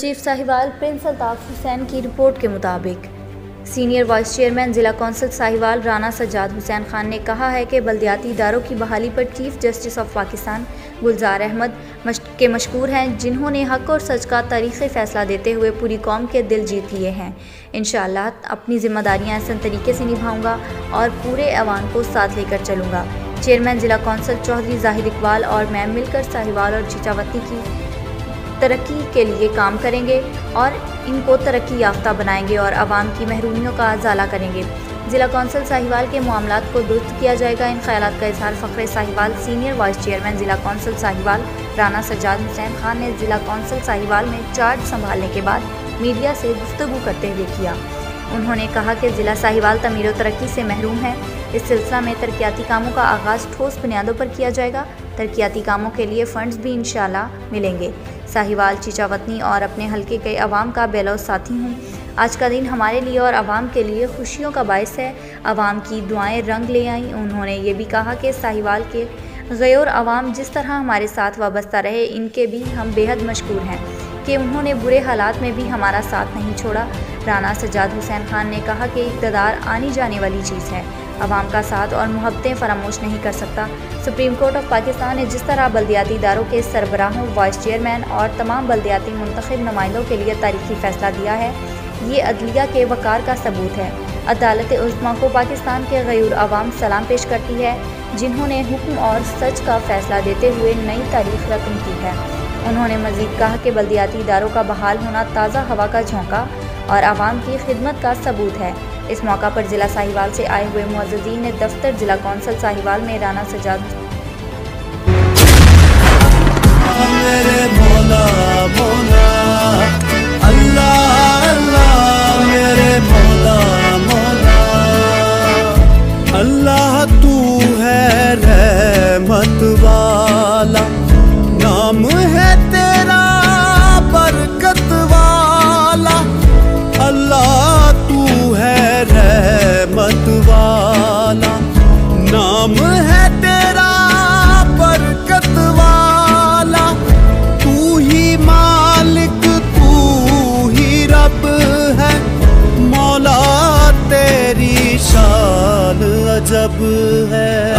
Chief Sahiwal Prince Altaf Hussain की report के मुताबिक सीनियर वाइस चेयरमैन ज़िला कौंसिल साहिवाल राना सज्जाद हुसैन खान ने कहा है कि बल्दियाती इदारों की बहाली पर चीफ जस्टिस ऑफ पाकिस्तान गुलजार अहमद के मशकूर हैं, जिन्होंने हक और सच का तारीख़ी फ़ैसला देते हुए पूरी कौम के दिल जीत लिए हैं। इंशाअल्लाह अपनी ज़िम्मेदारियाँ आसान तरीके से निभाऊँगा और पूरे अवाम को साथ लेकर चलूँगा। चेयरमैन ज़िला कौंसिल चौधरी ज़ाहिर इकबाल और मैं मिलकर साहिवाल और चीचावती की तरक्की के लिए काम करेंगे और इनको तरक्की याफ्ता बनाएंगे और आवाम की महरूमियों का उजाला करेंगे। ज़िला कौंसिल साहिवाल के मामलात को दुरुस्त किया जाएगा। इन ख्यालात का इजहार फ़ख्र साहिवाल सीनियर वाइस चेयरमैन ज़िला कौंसिल साहिवाल राना सज्जाद हुसैन खान ने ज़िला कौंसिल साहिवाल में चार्ज संभालने के बाद मीडिया से गुफ्तगू करते हुए किया। उन्होंने कहा कि ज़िला साहिवाल तमीर और तरक्की से महरूम है। इस सिलसिला में तरक्याती कामों का आगाज़ ठोस बुनियादों पर किया जाएगा। तरक्याती कामों के लिए फ़ंड्स भी इंशाअल्लाह मिलेंगे। साहिवाल चीचावतनी और अपने हलके के अवाम का बेलौस साथी हूँ। आज का दिन हमारे लिए और अवाम के लिए खुशियों का बायस है। अवाम की दुआएं रंग ले आईं। उन्होंने ये भी कहा कि साहिवाल के गैर अवाम जिस तरह हमारे साथ वाबस्ता रहे, इनके भी हम बेहद मशकूर हैं कि उन्होंने बुरे हालात में भी हमारा साथ नहीं छोड़ा। राना सज्जाद हुसैन खान ने कहा कि इक़्तिदार आनी जाने वाली चीज़ है, अवाम का साथ और मोहब्बतें फरामोश नहीं कर सकता। सुप्रीम कोर्ट ऑफ पाकिस्तान ने जिस तरह बल्दियाती इदारों के सरबराहों, वाइस चेयरमैन और तमाम बल्दियाती मुंतखब नुमाइंदों के लिए तारीखी फ़ैसला दिया है, ये अदलिया के वक़ार का सबूत है। अदालत उज़्मा को पाकिस्तान के गैर अवाम सलाम पेश करती है, जिन्होंने हुक्म और सच का फ़ैसला देते हुए नई तारीख रकम की है। उन्होंने मज़ीद कहा कि बल्दियाती इदारों का बहाल होना ताज़ा हवा का झोंका और आवाम की खिदमत का सबूत है। इस मौका पर ज़िला साहिवाल से आए हुए मुअज़्ज़िज़ीन ने दफ्तर ज़िला कौंसिल साहिवाल में राना सज्जाद अल्लाह तू है रहमत वाला, नाम है तेरा बरकत वाला। अल्लाह तू है रहमत वाला, नाम है तेरा बरकत वाला। तू ही मालिक तू ही रब है, मौला तेरी शान अजब है।